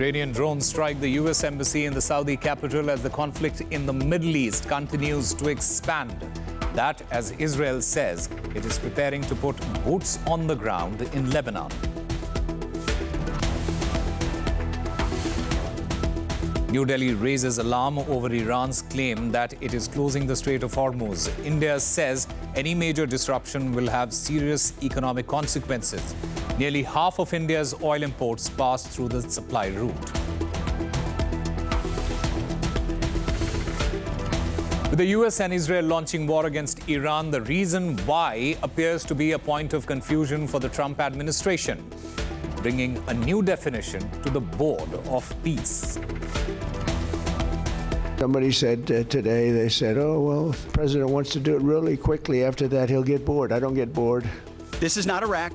Iranian drones strike the U.S. embassy in the Saudi capital as the conflict in the Middle East continues to expand. That, as Israel says, it is preparing to put boots on the ground in Lebanon. New Delhi raises alarm over Iran's claim that it is closing the Strait of Hormuz. India says any major disruption will have serious economic consequences. Nearly half of India's oil imports pass through the supply route. With the US and Israel launching war against Iran, the reason why appears to be a point of confusion for the Trump administration, bringing a new definition to the board of peace. Somebody said today, they said, oh, well, if the president wants to do it really quickly, after that he'll get bored. I don't get bored. This is not Iraq.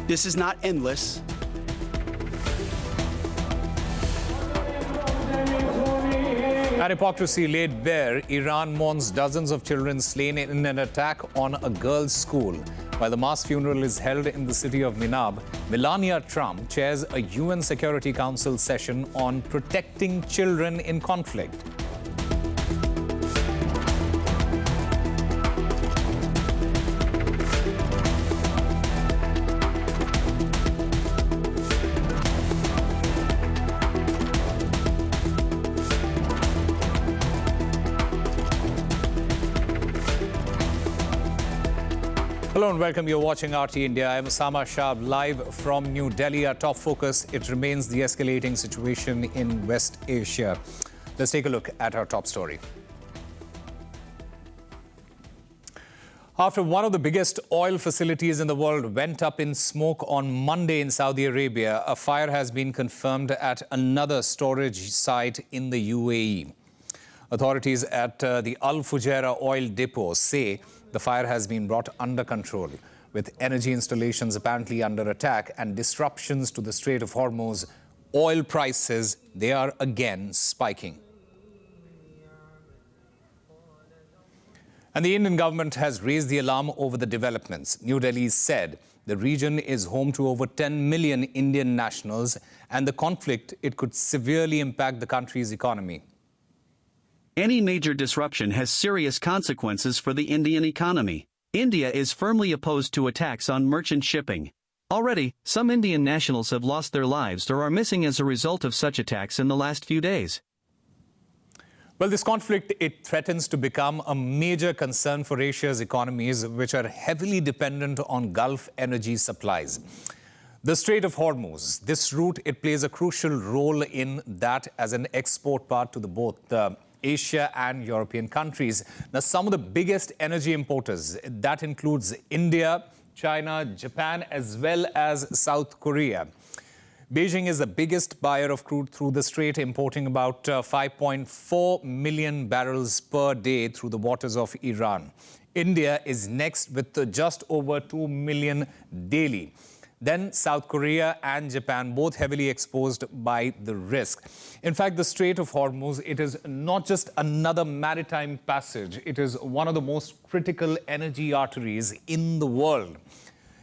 This is not endless. An hypocrisy laid bare. Iran mourns dozens of children slain in an attack on a girls' school. While the mass funeral is held in the city of Minab, Melania Trump chairs a UN Security Council session on protecting children in conflict. Hello and welcome. You're watching RT India. I'm Osama Shab, live from New Delhi. Our top focus, it remains the escalating situation in West Asia. Let's take a look at our top story. After one of the biggest oil facilities in the world went up in smoke on Monday in Saudi Arabia, a fire has been confirmed at another storage site in the UAE. Authorities at the Al Fujairah oil depot say the fire has been brought under control, with energy installations apparently under attack and disruptions to the Strait of Hormuz. Oil prices, they are again spiking. And the Indian government has raised the alarm over the developments. New Delhi said the region is home to over 10 million Indian nationals, and the conflict, it could severely impact the country's economy. Any major disruption has serious consequences for the Indian economy. India is firmly opposed to attacks on merchant shipping. Already, some Indian nationals have lost their lives or are missing as a result of such attacks in the last few days. Well, this conflict, it threatens to become a major concern for Asia's economies, which are heavily dependent on Gulf energy supplies. The Strait of Hormuz, this route, it plays a crucial role in that as an export path to both Asia and European countries. Now, some of the biggest energy importers, that includes India, China, Japan, as well as South Korea. Beijing is the biggest buyer of crude through the strait, importing about 5.4 million barrels per day through the waters of Iran. India is next with just over 2 million daily. Then South Korea and Japan, both heavily exposed by the risk. In fact, the Strait of Hormuz, it is not just another maritime passage. It is one of the most critical energy arteries in the world.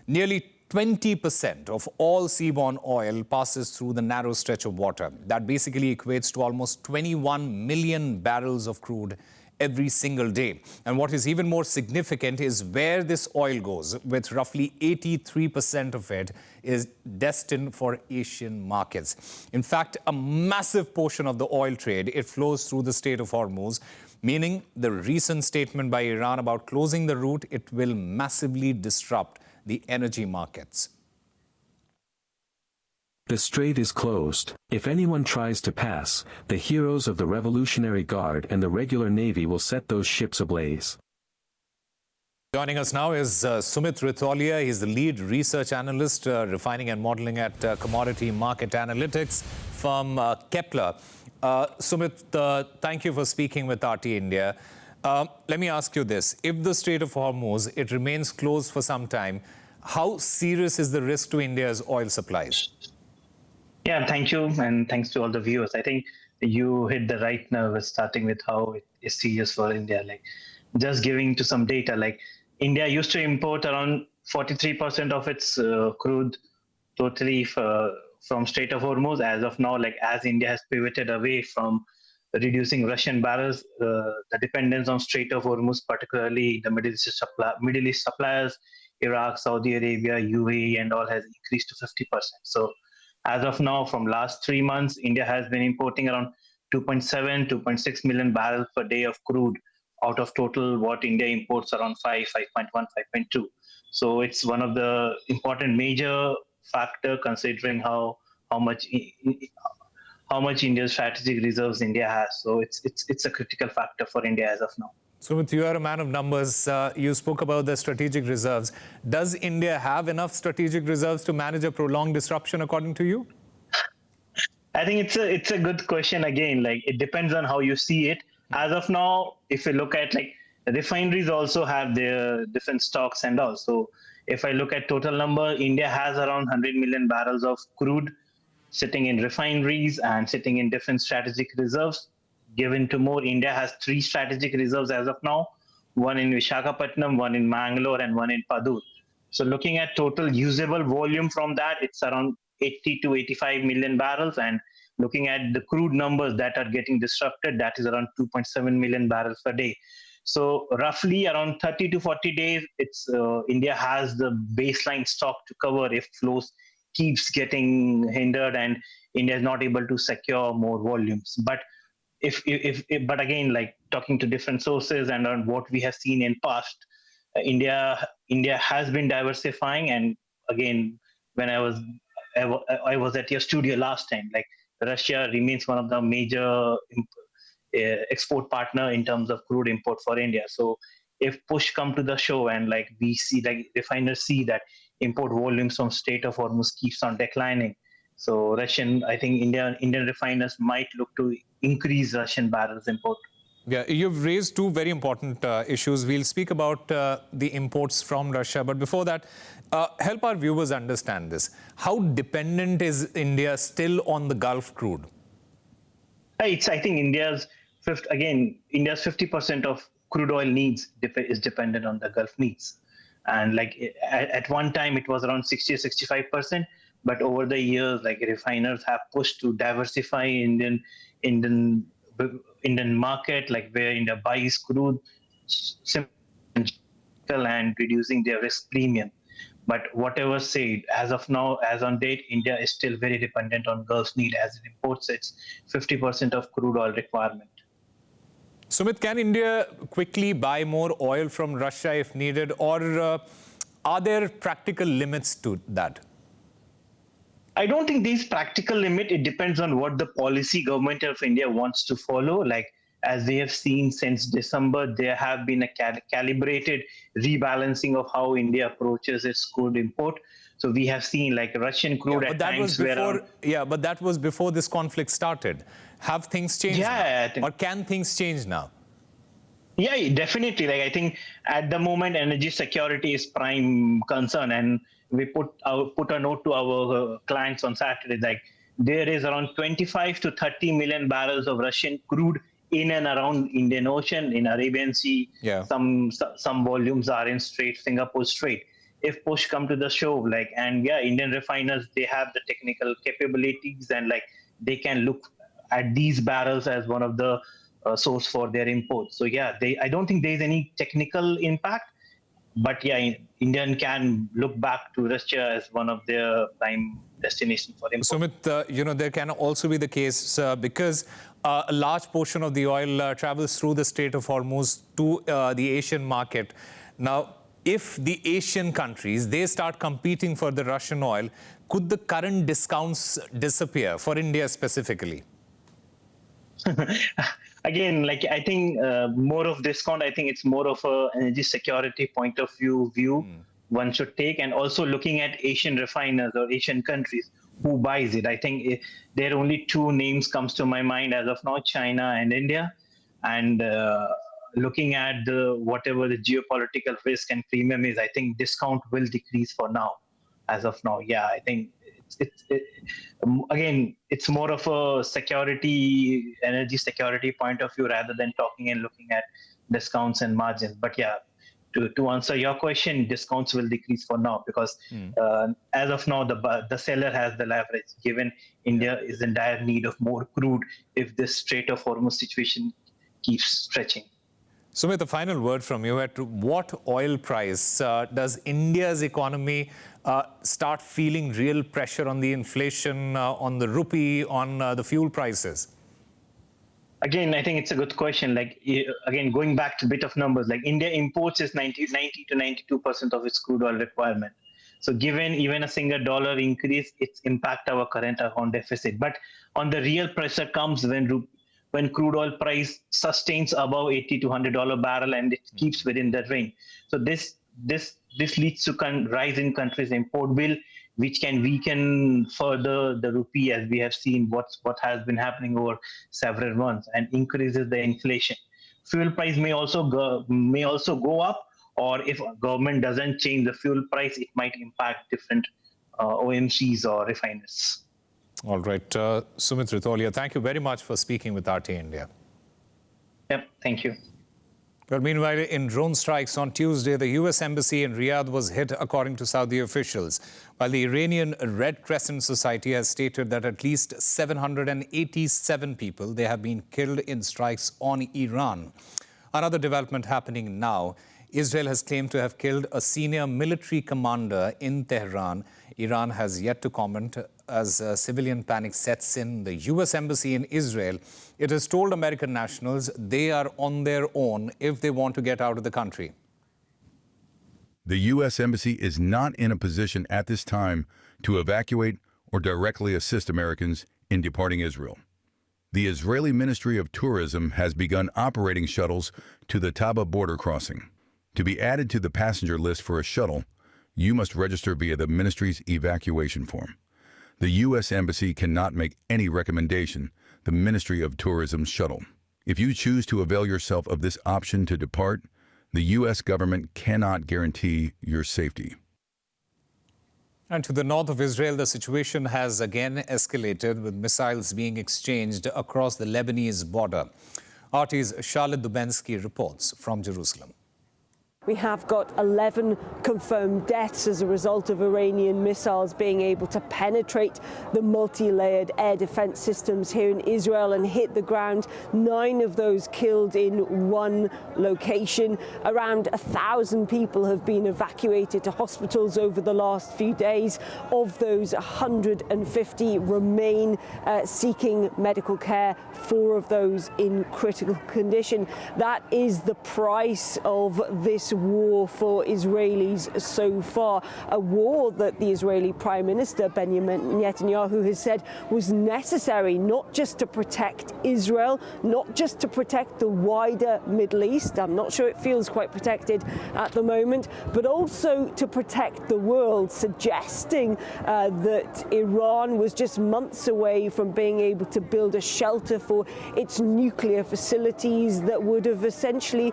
Nearly 20% of all seaborne oil passes through the narrow stretch of water. That basically equates to almost 21 million barrels of crude every single day. And what is even more significant is where this oil goes, with roughly 83% of it is destined for Asian markets. In fact, a massive portion of the oil trade, it flows through the Strait of Hormuz, meaning the recent statement by Iran about closing the route, it will massively disrupt the energy markets. The strait is closed. If anyone tries to pass, the heroes of the Revolutionary Guard and the regular Navy will set those ships ablaze. Joining us now is Sumit Ritholia. He's the lead research analyst, refining and modeling at Commodity Market Analytics from Kepler. Sumit, thank you for speaking with RT India. Let me ask you this. If the Strait of Hormuz, it remains closed for some time, how serious is the risk to India's oil supplies? Yeah, thank you, and thanks to all the viewers. I think you hit the right nerve, starting with how it is serious for India. Like, just giving to some data, like India used to import around 43% of its crude totally from Strait of Hormuz. As of now, like as India has pivoted away from reducing Russian barrels, the dependence on Strait of Hormuz, particularly the Middle East suppliers, Iraq, Saudi Arabia, UAE, and all, has increased to 50%. So as of now, from last 3 months, India has been importing around 2.7, 2.6 million barrels per day of crude out of total what India imports, around 5, 5.1, 5.2. So it's one of the important major factor considering how much India's strategic reserves India has. So it's a critical factor for India as of now. Sumit, you are a man of numbers. You spoke about the strategic reserves. Does India have enough strategic reserves to manage a prolonged disruption, according to you? I think it's a good question. Again, like it depends on how you see it. As of now, if you look at like refineries also have their different stocks and all. So if I look at total number, India has around 100 million barrels of crude sitting in refineries and sitting in different strategic reserves. Given to more, India has 3 strategic reserves as of now, one in Visakhapatnam, one in Mangalore, and one in Padur. So looking at total usable volume from that, it's around 80 to 85 million barrels. And looking at the crude numbers that are getting disrupted, that is around 2.7 million barrels per day. So roughly around 30 to 40 days, India has the baseline stock to cover if flows keeps getting hindered and India is not able to secure more volumes. But but again, like talking to different sources and on what we have seen in past, India has been diversifying. And again, when I was at your studio last time, like Russia remains one of the major export partner in terms of crude import for India. So if push come to the show and like we see, like refiners see that import volumes from Strait of Hormuz keeps on declining, so I think Indian refiners might look to increase Russian barrels import. Yeah, you've raised 2 very important issues. We'll speak about the imports from Russia. But before that, help our viewers understand this. How dependent is India still on the Gulf crude? I think India's 50% of crude oil needs is dependent on the Gulf needs. And like at one time, it was around 60 or 65%. But over the years, like refiners have pushed to diversify Indian market, like where India buys crude and reducing their risk premium. But whatever said, as of now, as on date, India is still very dependent on Gulf need as it imports its 50% of crude oil requirement. Sumit, can India quickly buy more oil from Russia if needed, or are there practical limits to that? I don't think there's practical limit. It depends on what the policy government of India wants to follow. Like as we have seen since December, there have been a calibrated rebalancing of how India approaches its crude import. So we have seen like Russian crude at times but that was before this conflict started. Have things changed now? Or can things change now? Yeah, definitely. Like I think at the moment, energy security is prime concern, and we put a note to our clients on Saturday. Like there is around 25 to 30 million barrels of Russian crude in and around Indian Ocean, in Arabian Sea. Yeah. Some volumes are in Singapore Strait. If push come to the show, like, and yeah, Indian refiners, they have the technical capabilities and like they can look at these barrels as one of the source for their imports. So yeah, I don't think there's any technical impact, but yeah, Indian can look back to Russia as one of their prime destination for import. Sumit, there can also be the case because a large portion of the oil travels through the Strait of Hormuz to the Asian market. Now, if the Asian countries, they start competing for the Russian oil, could the current discounts disappear for India specifically? Again, like I think more of discount, I think it's more of a energy security point of view one should take, and also looking at Asian refiners or Asian countries who buys it. I think there are only 2 names comes to my mind as of now, China and India. And looking at whatever the geopolitical risk and premium is, I think discount will decrease for now. As of now, yeah, I think again, it's more of a energy security point of view rather than talking and looking at discounts and margins. But yeah, to answer your question, discounts will decrease for now because as of now, the seller has the leverage, given India is in dire need of more crude if this Strait of Hormuz situation keeps stretching. Sumit, the final word from you. At what oil price does India's economy start feeling real pressure on the inflation, on the rupee, on the fuel prices? Again, I think it's a good question. Again, going back to a bit of numbers, like India imports is 90 to 92% of its crude oil requirement. So given even a single dollar increase, it's impact our current account deficit. But on the real pressure comes when crude oil price sustains above $80 to $100 barrel and it keeps within that range. So this leads to rise in countries' import bill, which can weaken further the rupee, as we have seen what has been happening over several months, and increases the inflation. Fuel price may also go up, or if government doesn't change the fuel price, it might impact different OMCs or refiners. All right, Sumit Ritolia, thank you very much for speaking with RT India. Yep, thank you. Well, meanwhile, in drone strikes on Tuesday, the U.S. Embassy in Riyadh was hit, according to Saudi officials, while the Iranian Red Crescent Society has stated that at least 787 people, they have been killed in strikes on Iran. Another development happening now, Israel has claimed to have killed a senior military commander in Tehran. Iran has yet to comment as civilian panic sets in. The U.S. Embassy in Israel, it has told American nationals they are on their own if they want to get out of the country. The U.S. Embassy is not in a position at this time to evacuate or directly assist Americans in departing Israel. The Israeli Ministry of Tourism has begun operating shuttles to the Taba border crossing. To be added to the passenger list for a shuttle, you must register via the ministry's evacuation form. The U.S. Embassy cannot make any recommendation, the Ministry of Tourism's shuttle. If you choose to avail yourself of this option to depart, the U.S. government cannot guarantee your safety. And to the north of Israel, the situation has again escalated, with missiles being exchanged across the Lebanese border. RT's Charlotte Dubensky reports from Jerusalem. We have got 11 confirmed deaths as a result of Iranian missiles being able to penetrate the multi-layered air defense systems here in Israel and hit the ground. 9 of those killed in one location. Around 1,000 people have been evacuated to hospitals over the last few days. Of those, 150 remain seeking medical care, 4 of those in critical condition. That is the price of this war for Israelis so far, a war that the Israeli Prime Minister Benjamin Netanyahu has said was necessary not just to protect Israel, not just to protect the wider Middle East. I'm not sure it feels quite protected at the moment, but also to protect the world, suggesting that Iran was just months away from being able to build a shelter for its nuclear facilities that would have essentially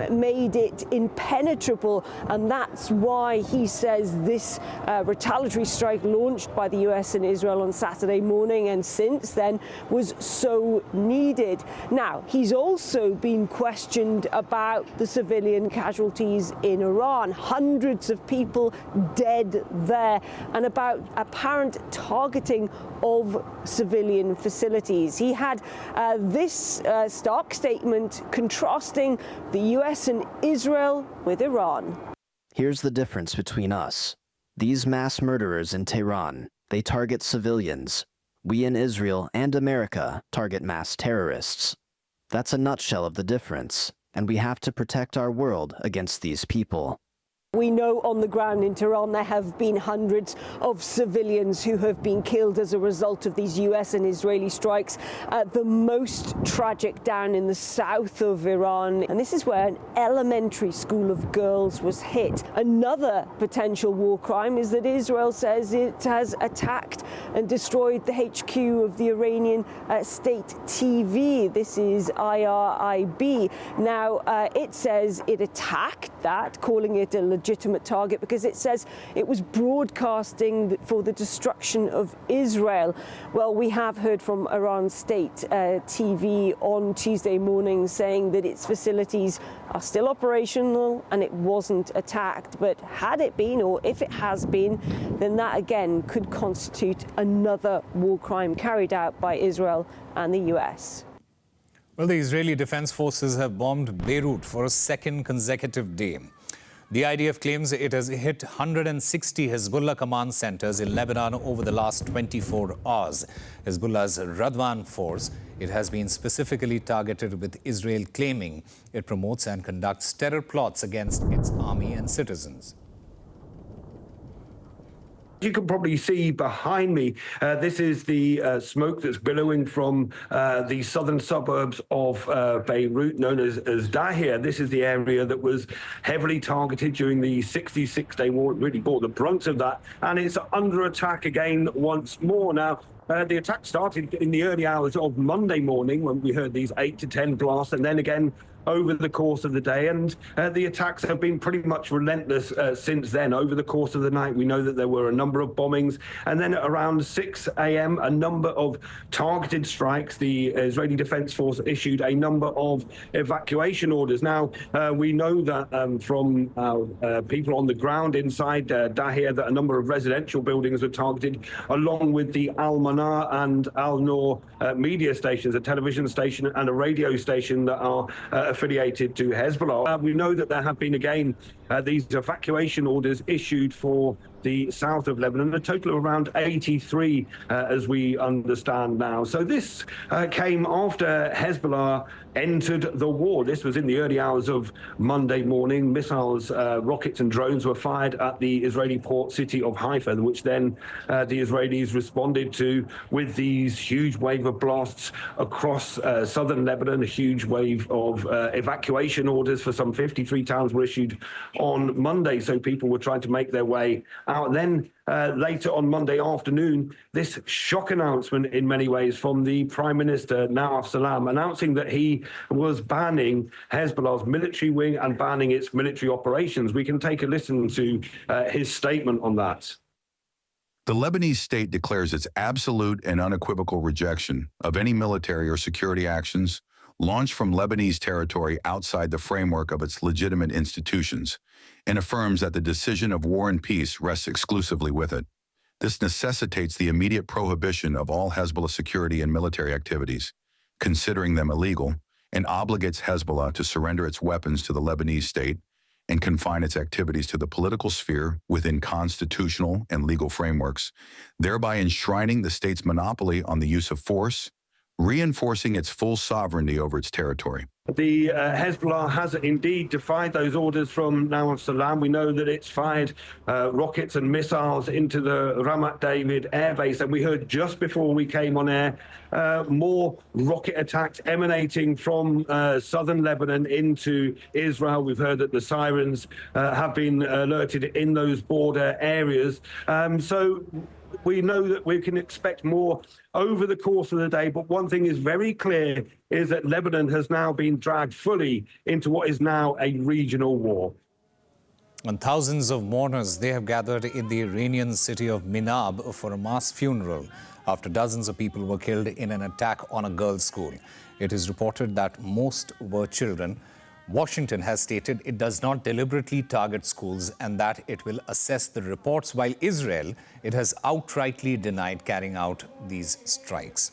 made it impenetrable, and that's why he says this retaliatory strike launched by the US and Israel on Saturday morning and since then was so needed. Now, he's also been questioned about the civilian casualties in Iran, hundreds of people dead there, and about apparent targeting of civilian facilities. He had this stark statement contrasting the US and Israel with Iran. Here's the difference between us. These mass murderers in Tehran, they target civilians. We in Israel and America target mass terrorists. That's a nutshell of the difference, and we have to protect our world against these people. We know on the ground in Tehran there have been hundreds of civilians who have been killed as a result of these US and Israeli strikes. The most tragic down in the south of Iran. And this is where an elementary school of girls was hit. Another potential war crime is that Israel says it has attacked and destroyed the HQ of the Iranian state TV. This is IRIB. Now, it says it attacked that, calling it a legitimate target because it says it was broadcasting for the destruction of Israel. Well, we have heard from Iran State TV on Tuesday morning saying that its facilities are still operational and it wasn't attacked. But had it been, or if it has been, then that again could constitute another war crime carried out by Israel and the US. Well, the Israeli Defense Forces have bombed Beirut for a second consecutive day. The IDF claims it has hit 160 Hezbollah command centers in Lebanon over the last 24 hours. Hezbollah's Radwan force, it has been specifically targeted, with Israel claiming it promotes and conducts terror plots against its army and citizens. You can probably see behind me, this is the smoke that's billowing from the southern suburbs of Beirut, known as Dahir. This is the area that was heavily targeted during the 66-day war. It really bore the brunt of that, and it's under attack again once more. Now, the attack started in the early hours of Monday morning when we heard these 8 to 10 blasts, and then again over the course of the day, and the attacks have been pretty much relentless since then. Over the course of the night, we know that there were a number of bombings, and then at around 6 a.m., a number of targeted strikes. The Israeli Defense Force issued a number of evacuation orders. Now, we know that from people on the ground inside Dahir that a number of residential buildings were targeted, along with the Al-Manar and Al-Noor media stations, a television station and a radio station that are affiliated to Hezbollah. We know that there have been, again, these evacuation orders issued for the south of Lebanon, a total of around 83, as we understand now. So this came after Hezbollah entered the war. This was in the early hours of Monday morning. Missiles, rockets and drones were fired at the Israeli port city of Haifa, which then the Israelis responded to with these huge wave of blasts across southern Lebanon. A huge wave of evacuation orders for some 53 towns were issued on Monday, so people were trying to make their way out. Then later on Monday afternoon, this shock announcement in many ways from the Prime Minister, Nawaf Salam, announcing that he was banning Hezbollah's military wing and banning its military operations. We can take a listen to his statement on that. The Lebanese state declares its absolute and unequivocal rejection of any military or security actions launched from Lebanese territory outside the framework of its legitimate institutions, and affirms that the decision of war and peace rests exclusively with it. This necessitates the immediate prohibition of all Hezbollah security and military activities, considering them illegal, and obligates Hezbollah to surrender its weapons to the Lebanese state and confine its activities to the political sphere within constitutional and legal frameworks, thereby enshrining the state's monopoly on the use of force, reinforcing its full sovereignty over its territory. The Hezbollah has indeed defied those orders from Nawaf Salam. We know that it's fired rockets and missiles into the Ramat David air base, and we heard just before we came on air more rocket attacks emanating from southern Lebanon into Israel. We've heard that the sirens have been alerted in those border areas. So we know that we can expect more over the course of the day, but one thing is very clear is that Lebanon has now been dragged fully into what is now a regional war. And thousands of mourners, they have gathered in the Iranian city of Minab for a mass funeral after dozens of people were killed in an attack on a girls' school. It is reported that most were children. Washington has stated it does not deliberately target schools and that it will assess the reports, while Israel, it has outrightly denied carrying out these strikes.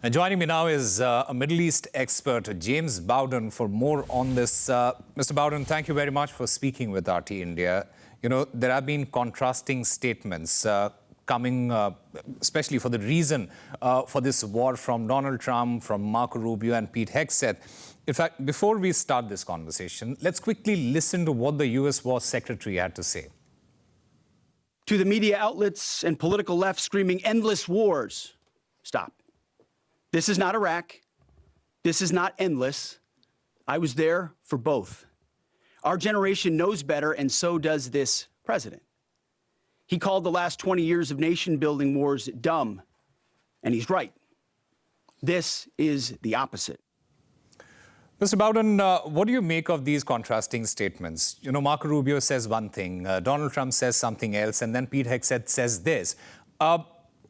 And joining me now is a Middle East expert, James Bowden, for more on this. Mr. Bowden, thank you very much for speaking with RT India. You know, there have been contrasting statements coming, especially for the reason for this war, from Donald Trump, from Marco Rubio and Pete Hegseth. In fact, before we start this conversation, let's quickly listen to what the U.S. War Secretary had to say. To the media outlets and political left screaming endless wars, stop. This is not Iraq. This is not endless. I was there for both. Our generation knows better, and so does this president. He called the last 20 years of nation-building wars dumb, and he's right. This is the opposite. Mr. Bowden, what do you make of these contrasting statements? You know, Marco Rubio says one thing, Donald Trump says something else, and then Pete Hegseth says this.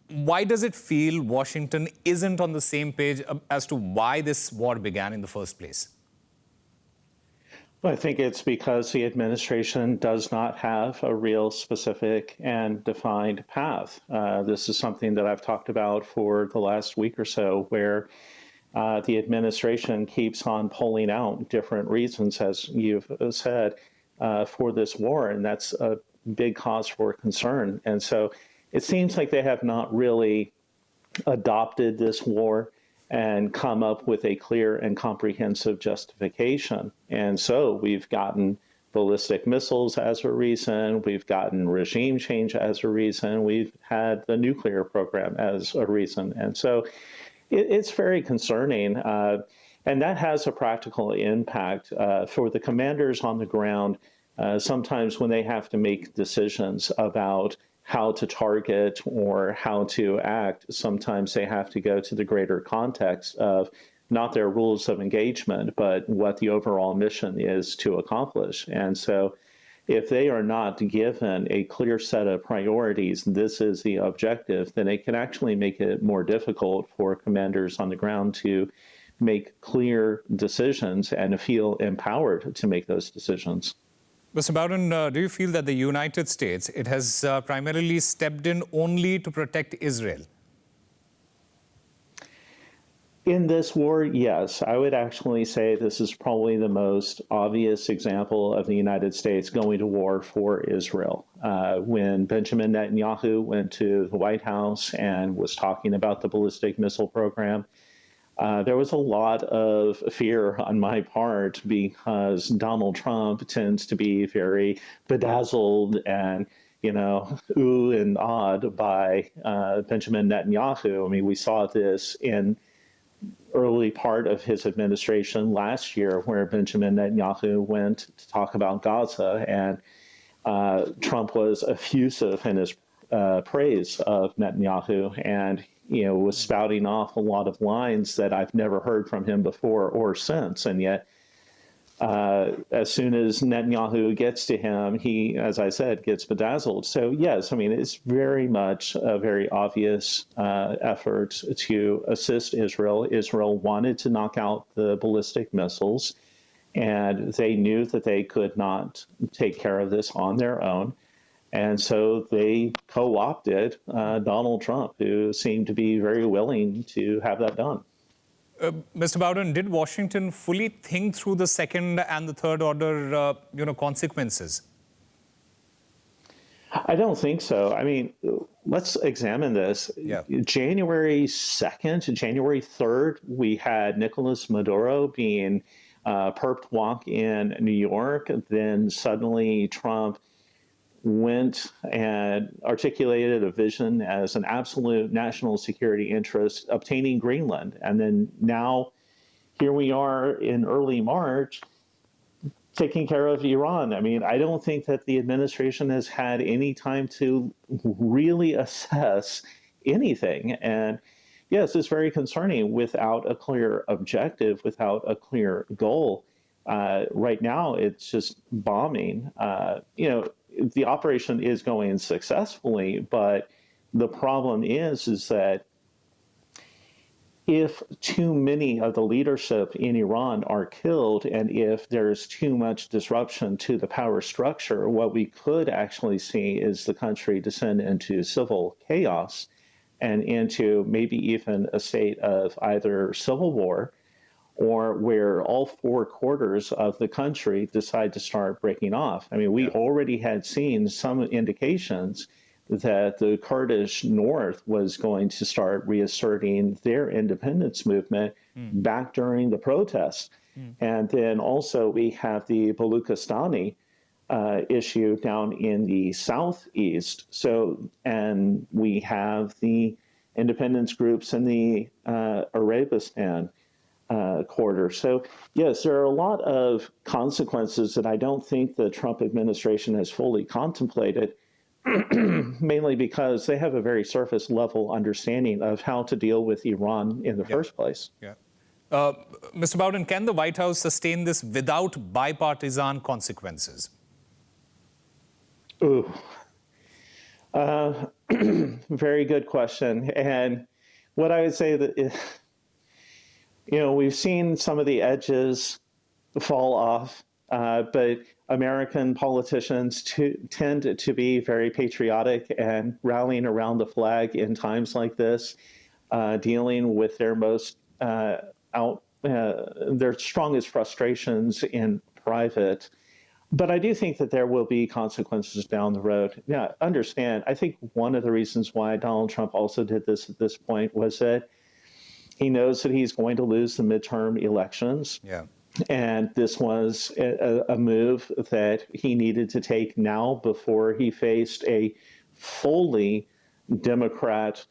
Why does it feel Washington isn't on the same page as to why this war began in the first place? Well, I think it's because the administration does not have a real specific and defined path. This is something that I've talked about for the last week or so, where the administration keeps on pulling out different reasons, as you've said, for this war, and that's a big cause for concern. And so it seems like they have not really adopted this war and come up with a clear and comprehensive justification. And so we've gotten ballistic missiles as a reason, we've gotten regime change as a reason, we've had the nuclear program as a reason. And so it's very concerning. And that has a practical impact for the commanders on the ground. Sometimes when they have to make decisions about how to target or how to act, sometimes they have to go to the greater context of not their rules of engagement, but what the overall mission is to accomplish. And so if they are not given a clear set of priorities, this is the objective, then it can actually make it more difficult for commanders on the ground to make clear decisions and feel empowered to make those decisions. Mr. Bowden, do you feel that the United States, it has primarily stepped in only to protect Israel? In this war, yes. I would actually say this is probably the most obvious example of the United States going to war for Israel. When Benjamin Netanyahu went to the White House and was talking about the ballistic missile program, there was a lot of fear on my part because Donald Trump tends to be very bedazzled and, ooh and awed by Benjamin Netanyahu. I mean, we saw this in early part of his administration last year, where Benjamin Netanyahu went to talk about Gaza, and Trump was effusive in his praise of Netanyahu, and was spouting off a lot of lines that I've never heard from him before or since. And yet, as soon as Netanyahu gets to him, he, as I said, gets bedazzled. So yes, I mean, it's very much a very obvious effort to assist Israel. Israel wanted to knock out the ballistic missiles, and they knew that they could not take care of this on their own. And so they co-opted Donald Trump, who seemed to be very willing to have that done. Mr. Bowden, did Washington fully think through the second and the third order, consequences? I don't think so. I mean, let's examine this. Yeah. January 2nd, January 3rd, we had Nicolas Maduro being perped walk in New York. Then suddenly Trump went and articulated a vision as an absolute national security interest, obtaining Greenland. And then now here we are in early March, taking care of Iran. I mean, I don't think that the administration has had any time to really assess anything. And yes, it's very concerning without a clear objective, without a clear goal. Right now, it's just bombing. The operation is going successfully, but the problem is that if too many of the leadership in Iran are killed, and if there's too much disruption to the power structure, what we could actually see is the country descend into civil chaos and into maybe even a state of either civil war, or where all four quarters of the country decide to start breaking off. I mean, we already had seen some indications that the Kurdish North was going to start reasserting their independence movement back during the protests. And then also we have the Baluchistani issue down in the southeast. So, and we have the independence groups in the Arabistan quarter. So yes, there are a lot of consequences that I don't think the Trump administration has fully contemplated, mainly because they have a very surface level understanding of how to deal with Iran in the first place. Yeah. Mr. Bowden, can the White House sustain this without bipartisan consequences? Ooh. Very good question. And what I would say that, we've seen some of the edges fall off, but American politicians tend to be very patriotic and rallying around the flag in times like this, dealing with their their strongest frustrations in private. But I do think that there will be consequences down the road. Now, understand, I think one of the reasons why Donald Trump also did this at this point was that he knows that he's going to lose the midterm elections. Yeah. And this was a move that he needed to take now before he faced a fully Democrat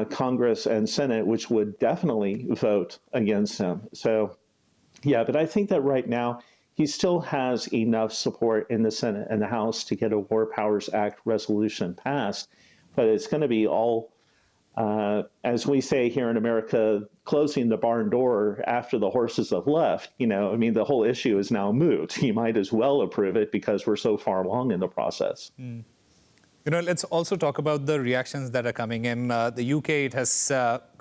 Congress and Senate, which would definitely vote against him. So, yeah, but I think that right now he still has enough support in the Senate and the House to get a War Powers Act resolution passed. But it's going to be all, as we say here in America, closing the barn door after the horses have left. The whole issue is now moot. He might as well approve it because we're so far along in the process. Let's also talk about the reactions that are coming in. The UK, it has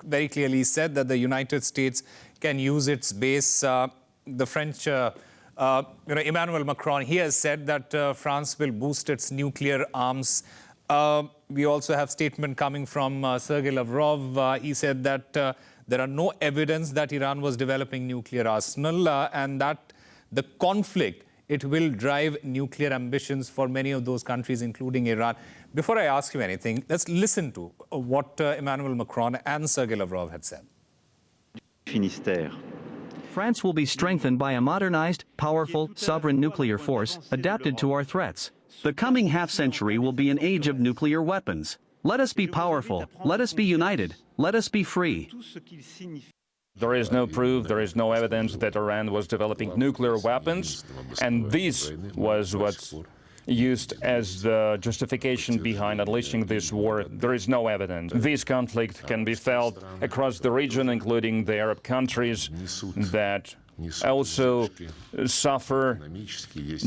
very clearly said that the United States can use its base. The French, Emmanuel Macron, he has said that France will boost its nuclear arms. We also have statement coming from Sergei Lavrov. He said that there are no evidence that Iran was developing nuclear arsenal and that the conflict, it will drive nuclear ambitions for many of those countries, including Iran. Before I ask you anything, let's listen to what Emmanuel Macron and Sergei Lavrov had said. France will be strengthened by a modernized, powerful, sovereign nuclear force adapted to our threats. The coming half-century will be an age of nuclear weapons. Let us be powerful. Let us be united. Let us be free. There is no proof, there is no evidence that Iran was developing nuclear weapons, and this was what's used as the justification behind unleashing this war. There is no evidence. This conflict can be felt across the region, including the Arab countries that also suffer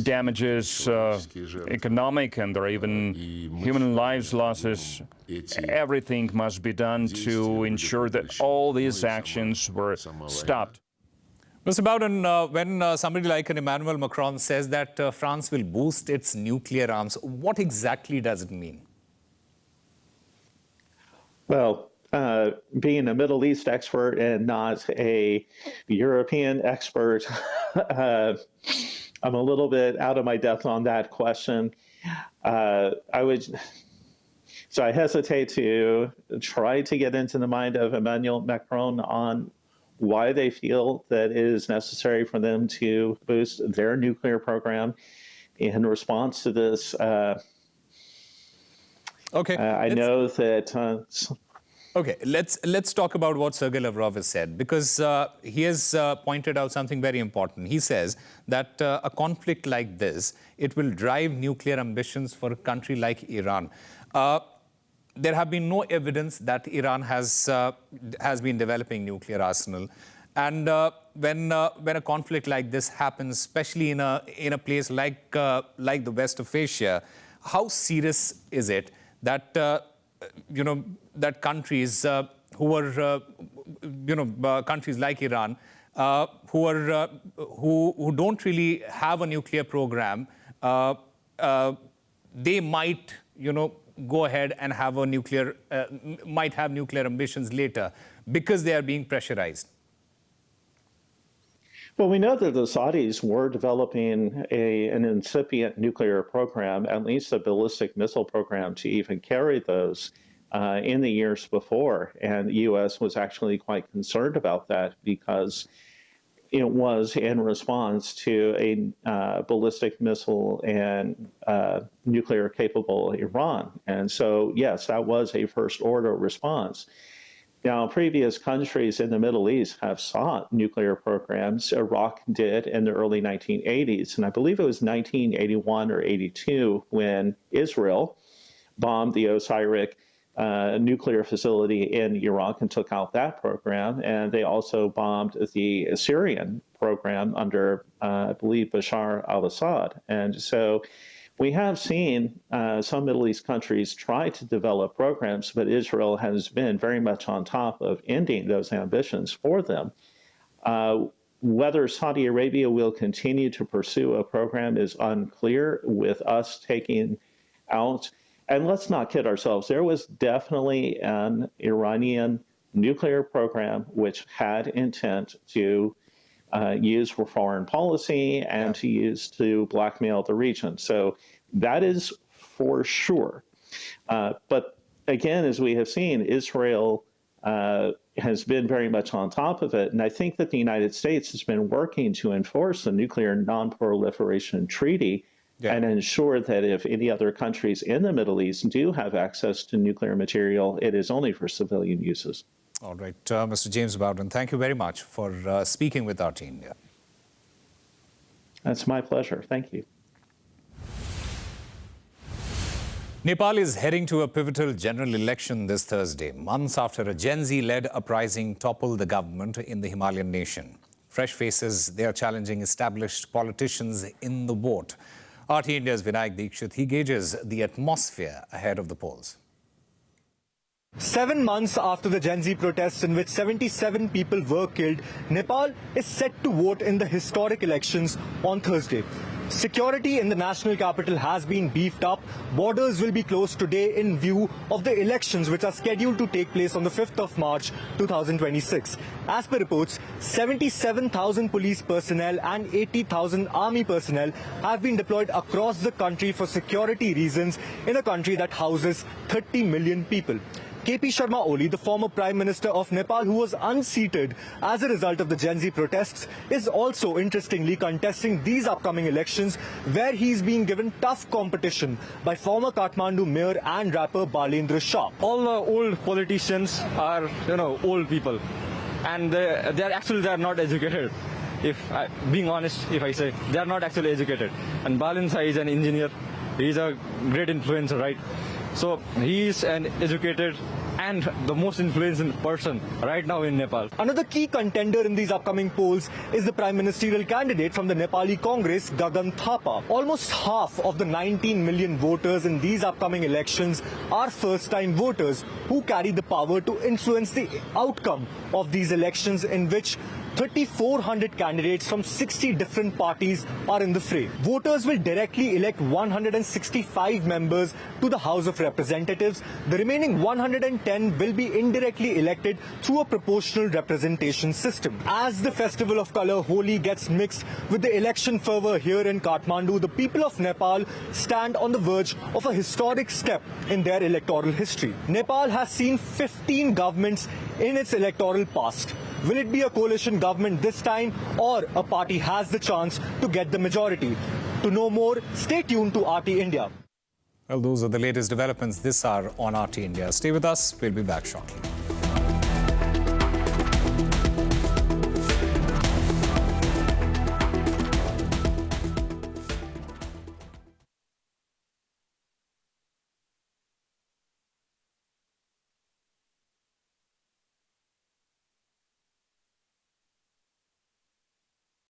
damages, economic, and there are even human lives losses. Everything must be done to ensure that all these actions were stopped. Mr. Bowden, when somebody like an Emmanuel Macron says that France will boost its nuclear arms, what exactly does it mean? Well, being a Middle East expert and not a European expert, I'm a little bit out of my depth on that question. So I hesitate to try to get into the mind of Emmanuel Macron on why they feel that it is necessary for them to boost their nuclear program in response to this. Okay. I know that. Okay, let's talk about what Sergei Lavrov has said, because he has pointed out something very important. He says that a conflict like this, it will drive nuclear ambitions for a country like Iran. There have been no evidence that Iran has been developing nuclear arsenal, and when a conflict like this happens, especially in a place like the West of Asia, how serious is it that that countries who are countries like Iran who don't really have a nuclear program, they might go ahead and have a might have nuclear ambitions later because they are being pressurized? Well, we know that the Saudis were developing an incipient nuclear program, at least a ballistic missile program, to even carry those in the years before. And the U.S. was actually quite concerned about that because it was in response to a ballistic missile and nuclear capable Iran. And so, yes, that was a first order response. Now, previous countries in the Middle East have sought nuclear programs. Iraq did in the early 1980s. And I believe it was 1981 or 82 when Israel bombed the Osiris nuclear facility in Iraq and took out that program. And they also bombed the Syrian program under, I believe, Bashar al-Assad. And so we have seen some Middle East countries try to develop programs, but Israel has been very much on top of ending those ambitions for them. Whether Saudi Arabia will continue to pursue a program is unclear, with us taking out. And let's not kid ourselves, there was definitely an Iranian nuclear program which had intent to use for foreign policy and to blackmail the region. So that is for sure. But again, as we have seen, Israel has been very much on top of it. And I think that the United States has been working to enforce the Nuclear Non-Proliferation Treaty and ensure that if any other countries in the Middle East do have access to nuclear material, it is only for civilian uses. All right, Mr. James Bowden, thank you very much for speaking with RT India. That's my pleasure. Thank you. Nepal is heading to a pivotal general election this Thursday, months after a Gen Z-led uprising toppled the government in the Himalayan nation. Fresh faces, they are challenging established politicians in the vote. RT India's Vinayak Dikshit, he gauges the atmosphere ahead of the polls. 7 months after the Gen Z protests in which 77 people were killed, Nepal is set to vote in the historic elections on Thursday. Security in the national capital has been beefed up. Borders will be closed today in view of the elections which are scheduled to take place on the 5th of March 2026. As per reports, 77,000 police personnel and 80,000 army personnel have been deployed across the country for security reasons in a country that houses 30 million people. KP Sharma Oli, the former Prime Minister of Nepal, who was unseated as a result of the Gen Z protests, is also interestingly contesting these upcoming elections, where he's being given tough competition by former Kathmandu mayor and rapper Balendra Shah. All the old politicians are, old people, and they're not educated. Being honest, if I say, they're not actually educated. And Balendra is an engineer. He's a great influencer, right? So he's an educated and the most influential person right now in Nepal. Another key contender in these upcoming polls is the prime ministerial candidate from the Nepali Congress, Gagan Thapa. Almost half of the 19 million voters in these upcoming elections are first-time voters who carry the power to influence the outcome of these elections, in which 3,400 candidates from 60 different parties are in the fray. Voters will directly elect 165 members to the House of Representatives. The remaining 110 will be indirectly elected through a proportional representation system. As the festival of color Holi gets mixed with the election fervor here in Kathmandu, the people of Nepal stand on the verge of a historic step in their electoral history. Nepal has seen 15 governments in its electoral past. Will it be a coalition government this time, or a party has the chance to get the majority? To know more, stay tuned to RT India. Well, those are the latest developments this hour on RT India. Stay with us. We'll be back shortly.